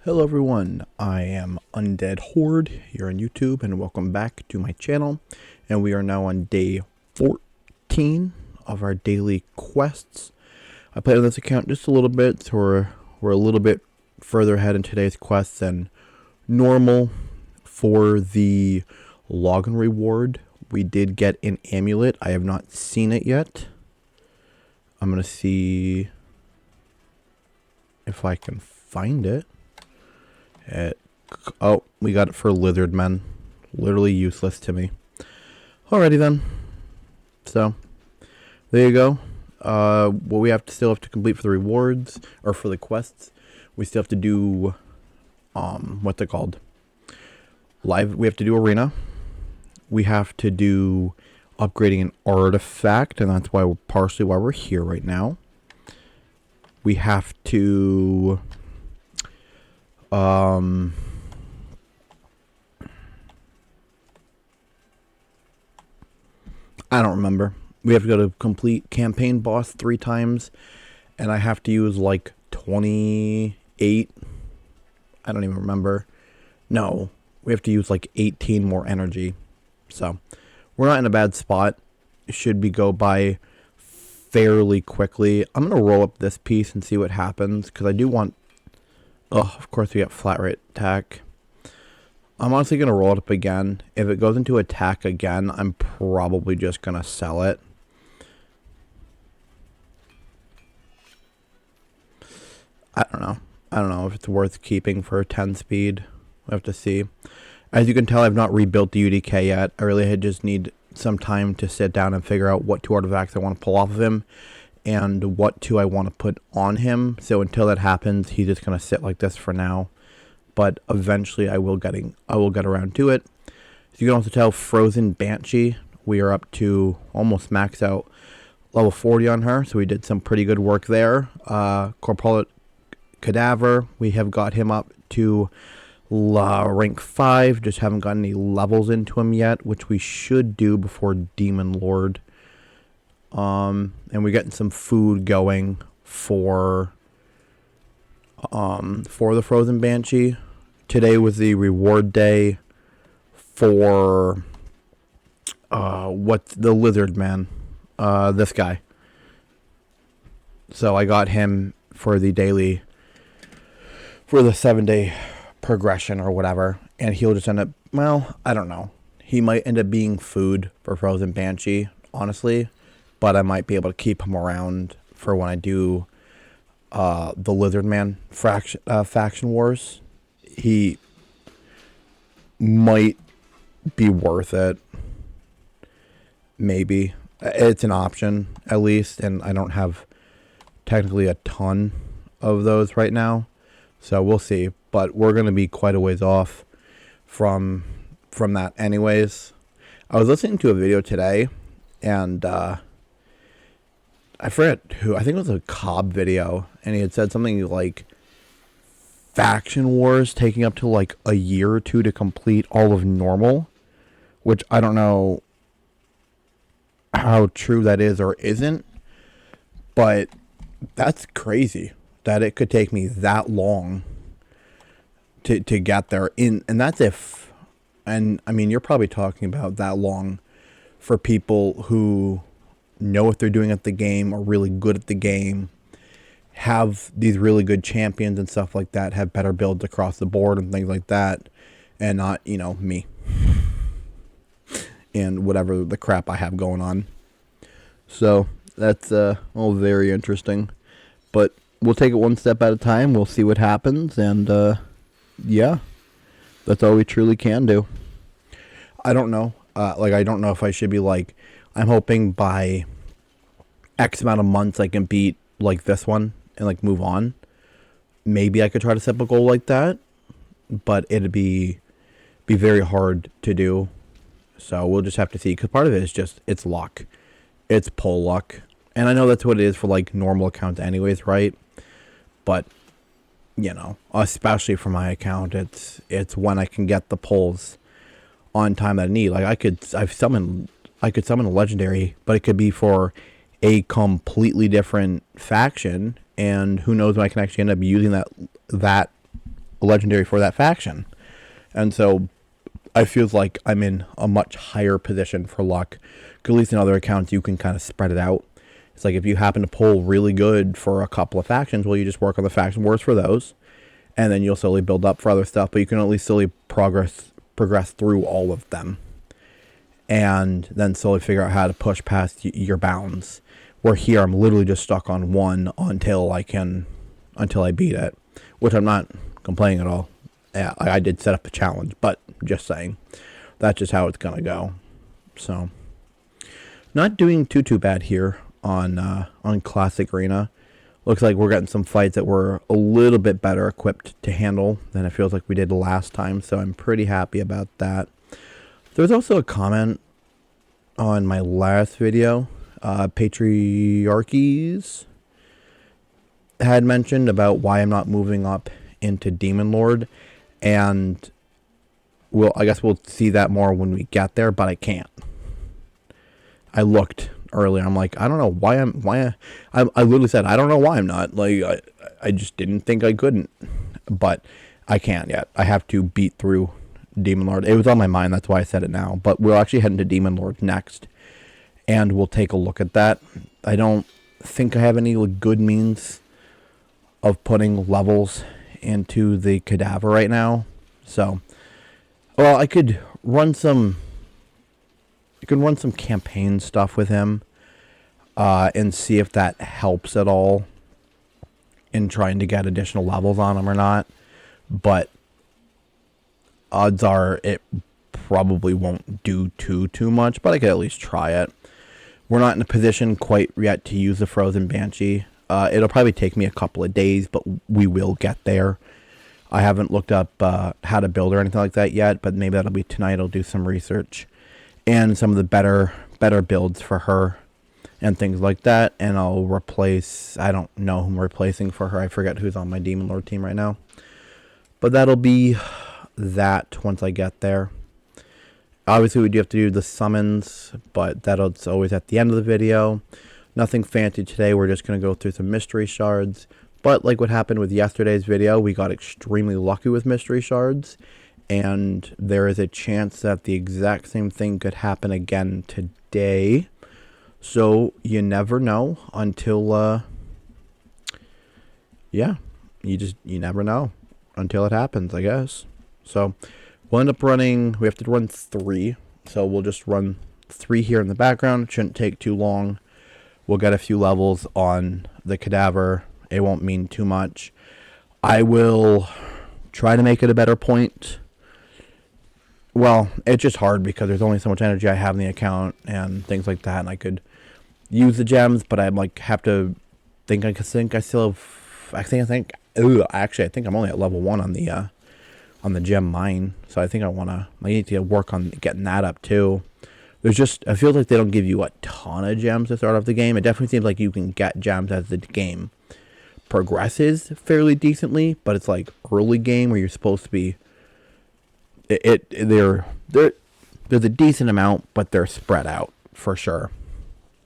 Hello everyone, I am Undead Horde here on YouTube and welcome back to my channel. And we are now on day 14 of our daily quests. I played on this account just a little bit, so we're a little bit further ahead in today's quests than normal. For the login reward, we did get an amulet. I have not seen it yet. I'm going to see if I can find it. Oh, we got it for lizard men. Literally useless to me. Alrighty then. So, there you go. What we still have to complete for the rewards, or for the quests, we still have to do, what's it called? We have to do arena. We have to do upgrading an artifact, and that's partially why we're here right now. We have to... I don't remember. We have to go to complete campaign boss 3 times, and I have to use like 28. I don't even remember. No, we have to use like 18 more energy. So, we're not in a bad spot. It should go by fairly quickly. I'm going to roll up this piece and see what happens, because I do want... Oh, of course we got flat rate attack. I'm honestly going to roll it up again. If it goes into attack again, I'm probably just going to sell it. I don't know. I don't know if it's worth keeping for 10 speed. We'll have to see. As you can tell, I've not rebuilt the UDK yet. I really just need some time to sit down and figure out what 2 artifacts I want to pull off of him and what 2 I want to put on him. So until that happens, he's just going to sit like this for now. But eventually I will get around to it. As you can also tell, Frozen Banshee, we are up to almost max out level 40 on her. So we did some pretty good work there. Corporal Cadaver, we have got him up to rank 5. Just haven't got any levels into him yet, which we should do before Demon Lord. And we're getting some food going for the Frozen Banshee. Today was the reward day for what's the lizard man, this guy. So I got him for the 7-day progression or whatever, and he'll just end up, well, I don't know. He might end up being food for Frozen Banshee, honestly, but I might be able to keep him around for when I do the Lizard Man faction wars. He might be worth it. Maybe. It's an option, at least, and I don't have technically a ton of those right now. So we'll see. But we're going to be quite a ways off from that anyways. I was listening to a video today, and I forget who. I think it was a Cobb video, and he had said something like faction wars taking up to like a year or 2 to complete all of normal, which I don't know how true that is or isn't, but that's crazy that it could take me that long to get there. And that's if, and I mean, you're probably talking about that long for people who know what they're doing at the game, are really good at the game, have these really good champions and stuff like that, have better builds across the board and things like that, and not, me and whatever the crap I have going on. So that's all very interesting, but we'll take it one step at a time. We'll see what happens, and yeah, that's all we truly can do. I don't know. I don't know if I should be like, I'm hoping by X amount of months I can beat like this one and like move on. Maybe I could try to set up a goal like that, but it'd be very hard to do. So we'll just have to see, because part of it is just, it's luck. It's pull luck. And I know that's what it is for like normal accounts anyways, right? But, especially for my account, it's when I can get the pulls on time that I need. Like I could summon a legendary, but it could be for a completely different faction, and who knows when I can actually end up using that a legendary for that faction. And so I feel like I'm in a much higher position for luck. 'Cause at least in other accounts, you can kind of spread it out. It's like if you happen to pull really good for a couple of factions, well, you just work on the faction wars for those. And then you'll slowly build up for other stuff. But you can at least slowly progress through all of them. And then slowly figure out how to push past your bounds. Where here, I'm literally just stuck on one until I beat it. Which I'm not complaining at all. Yeah, I did set up a challenge, but just saying. That's just how it's going to go. So, not doing too bad here on Classic Arena. Looks like we're getting some fights that were a little bit better equipped to handle than it feels like we did last time. So I'm pretty happy about that. There was also a comment on my last video. Patriarchies had mentioned about why I'm not moving up into Demon Lord. And I guess we'll see that more when we get there, but I can't. I looked earlier. I'm like, I don't know why I literally said, I don't know why I'm not. Like, I just didn't think I couldn't. But I can't yet. I have to beat through Demon Lord. It was on my mind. That's why I said it now. But we're actually heading to Demon Lord next. And we'll take a look at that. I don't think I have any good means of putting levels into the cadaver right now. So, well, I could run some campaign stuff with him and see if that helps at all in trying to get additional levels on him or not. But odds are it probably won't do too much, but I could at least try it. We're not in a position quite yet to use the Frozen Banshee. It'll probably take me a couple of days, but we will get there. I haven't looked up how to build or anything like that yet, but maybe that'll be tonight. I'll do some research and some of the better builds for her and things like that. And I'll replace, I don't know who I'm replacing for her. I forget who's on my Demon Lord team right now. But that'll be that once I get there. Obviously, we do have to do the summons, but that's always at the end of the video. Nothing fancy today. We're just going to go through some mystery shards. But like what happened with yesterday's video, we got extremely lucky with mystery shards. And there is a chance that the exact same thing could happen again today. So you never know until, you never know until it happens, I guess. So we'll end up running, we have to run 3. So we'll just run 3 here in the background. It shouldn't take too long. We'll get a few levels on the cadaver. It won't mean too much. I will try to make it a better point. Well, it's just hard because there's only so much energy I have in the account and things like that. And I could use the gems, but I'm like, have to think I still have, I think I'm only at level 1 on the gem mine. So I think I need to work on getting that up too. I feel like they don't give you a ton of gems to start off the game. It definitely seems like you can get gems as the game progresses fairly decently, but it's like early game where you're supposed to be. There's a decent amount, but they're spread out for sure.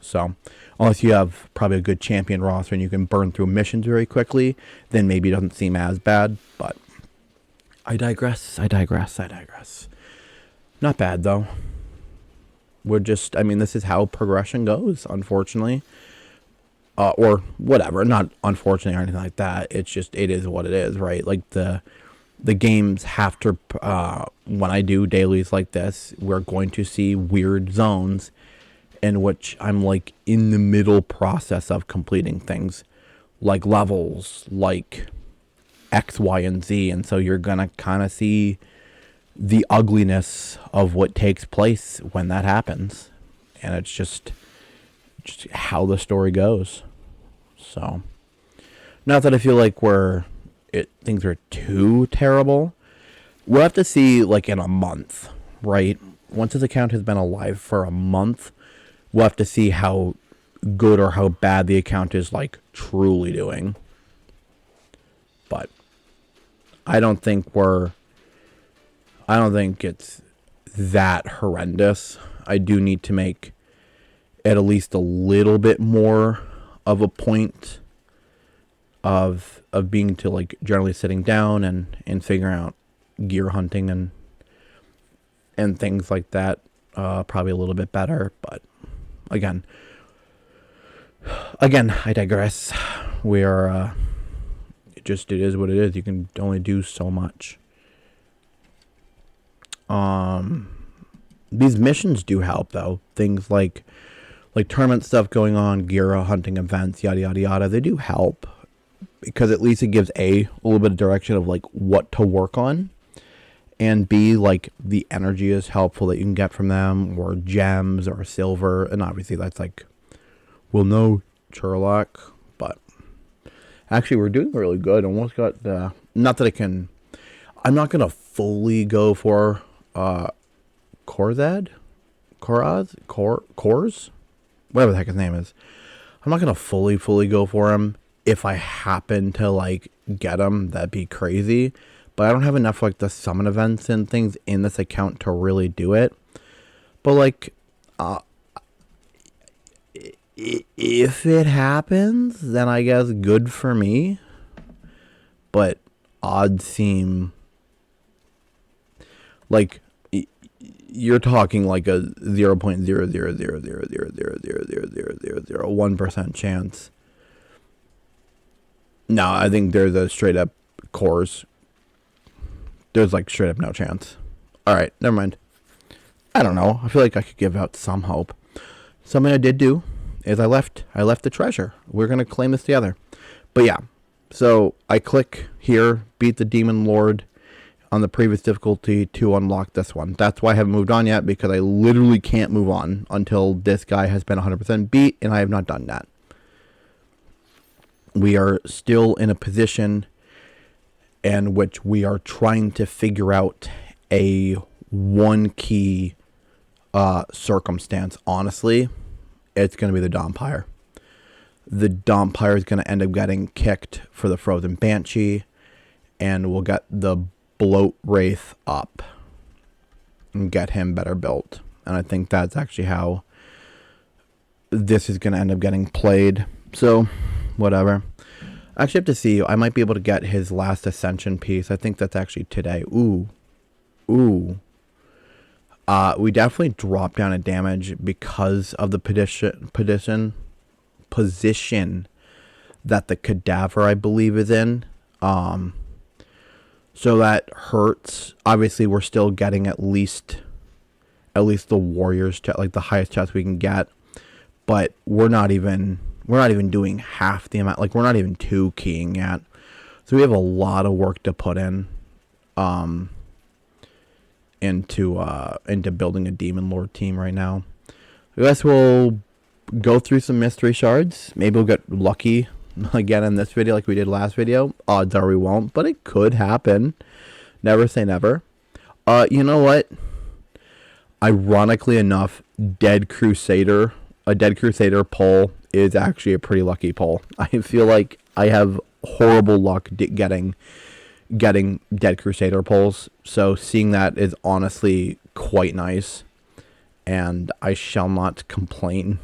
So unless you have probably a good champion roster and you can burn through missions very quickly, then maybe it doesn't seem as bad. But I digress. Not bad though. This is how progression goes, unfortunately. Or whatever, not unfortunately or anything like that. It's just, it is what it is, right? Like the games have to, when I do dailies like this, we're going to see weird zones in which I'm like in the middle process of completing things like levels, like X, Y, and Z. And so you're going to kind of see the ugliness of what takes place when that happens. And it's just how the story goes. So, not that I feel like things are too terrible. We'll have to see like in a month, right? Once this account has been alive for a month, we'll have to see how good or how bad the account is like truly doing. But I don't think it's that horrendous. I do need to make it at least a little bit more of a point of being to like generally sitting down and figuring out gear hunting and things like that. Probably a little bit better, but again, I digress. We are it is what it is. You can only do so much. These missions do help though. Things like tournament stuff going on, gear hunting events, yada yada yada. They do help because at least it gives a little bit of direction of like what to work on, and B, like the energy is helpful that you can get from them, or gems or silver, and obviously that's like, well, no Sherlock, but actually we're doing really good. Almost got the, not that I'm not gonna fully go for Koraz, whatever the heck his name is. I'm not gonna fully go for him. If I happen to like get him, that'd be crazy. But I don't have enough like the summon events and things in this account to really do it. But like, if it happens, then I guess good for me. But odds seem like you're talking like a 0.00000000001% chance. No, I think there's a straight up cores. There's like straight up no chance. Alright, never mind. I don't know. I feel like I could give out some hope. Something I did do is I left the treasure. We're gonna claim this together. But yeah. So I click here, beat the Demon Lord on the previous difficulty to unlock this one. That's why I haven't moved on yet, because I literally can't move on until this guy has been 100% beat, and I have not done that. We are still in a position in which we are trying to figure out a one key circumstance. Honestly, it's going to be the Dompire. The Dompire is going to end up getting kicked for the Frozen Banshee, and we'll get the Bloat Wraith up and get him better built. And I think that's actually how this is going to end up getting played. So, whatever. I actually have to see. I might be able to get his last Ascension piece. I think that's actually today. Ooh. We definitely dropped down in damage because of the position that the Cadaver, I believe, is in. So that hurts. Obviously, we're still getting at least the Warriors chest, like the highest chest we can get. But we're not even doing half the amount. Like, we're not even 2 keying yet. So we have a lot of work to put in into building a Demon Lord team right now. I guess we'll go through some mystery shards. Maybe we'll get lucky again in this video like we did last video. Odds are we won't, but it could happen. Never say never. You know what? Ironically enough, a Dead Crusader pull is actually a pretty lucky pull. I feel like I have horrible luck getting Dead Crusader pulls, so seeing that is honestly quite nice, and I shall not complain.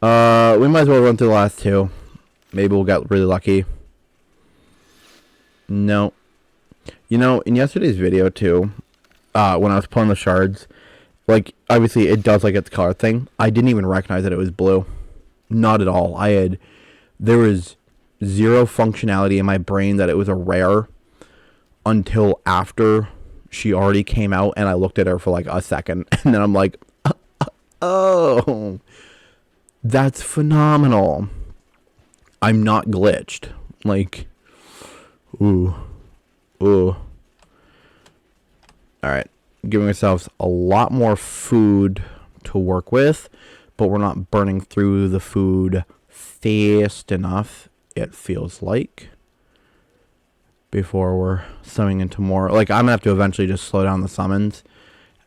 We might as well run through the last 2. Maybe we'll get really lucky. No. You know, in yesterday's video too, when I was pulling the shards, like, obviously it does like its color thing. I didn't even recognize that it was blue. Not at all. There was zero functionality in my brain that it was a rare until after she already came out and I looked at her for like a second, and then I'm like, oh, that's phenomenal. I'm not glitched. Like, ooh. Alright. Giving ourselves a lot more food to work with, but we're not burning through the food fast enough, it feels like, before we're summoning into more. Like, I'm gonna have to eventually just slow down the summons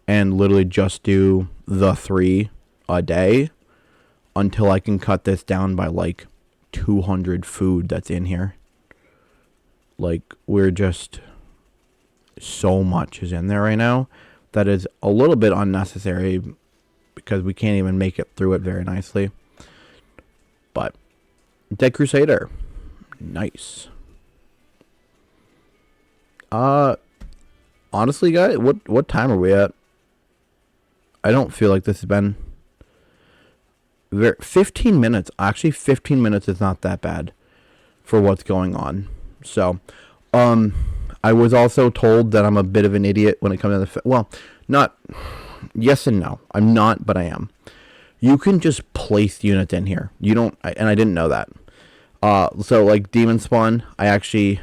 and literally just do the 3 a day until I can cut this down by like 200 food that's in here. Like, we're just, so much is in there right now that is a little bit unnecessary because we can't even make it through it very nicely. But Dead Crusader, Nice. Honestly, guys, what time are we at? I don't feel like this has been 15 minutes. Actually, 15 minutes is not that bad for what's going on. So, I was also told that I'm a bit of an idiot when it comes to well, not yes and no. I'm not, but I am. You can just place units in here. You don't, and I didn't know that. So like Demon Spawn, I actually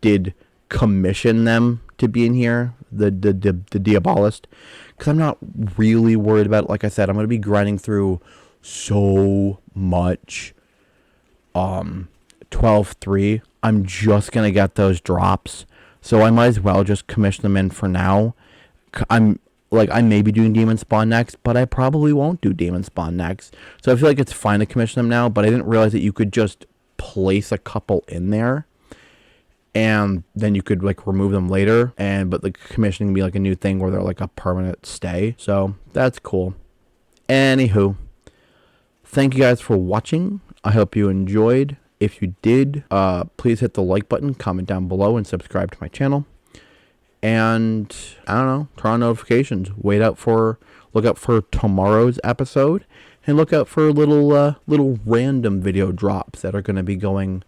did commission them to be in here, the Diabolist, because I'm not really worried about it. Like I said, I'm going to be grinding through so much 12-3. I'm just going to get those drops, so I might as well just commission them in for now. I may be doing Demon Spawn next, but I probably won't do Demon Spawn next. So I feel like it's fine to commission them now, but I didn't realize that you could just place a couple in there and then you could like remove them later, but the commissioning can be like a new thing where they're like a permanent stay. So that's cool. Anywho, thank you guys for watching. I hope you enjoyed. If you did, please hit the like button, comment down below, and subscribe to my channel. And I don't know, turn on notifications. Look out for tomorrow's episode, and look out for little random video drops that are going to be going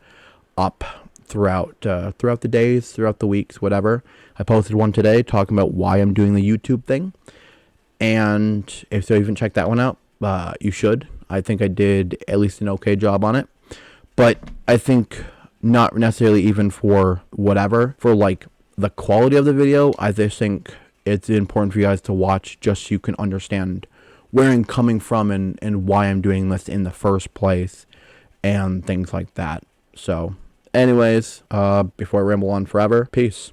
up throughout the days, throughout the weeks, whatever. I posted one today talking about why I'm doing the YouTube thing, and if you haven't checked that one out, you should. I think I did at least an okay job on it, but I think not necessarily even for whatever, for like the quality of the video. I just think it's important for you guys to watch just so you can understand where I'm coming from and why I'm doing this in the first place and things like that. So anyways, before I ramble on forever, peace.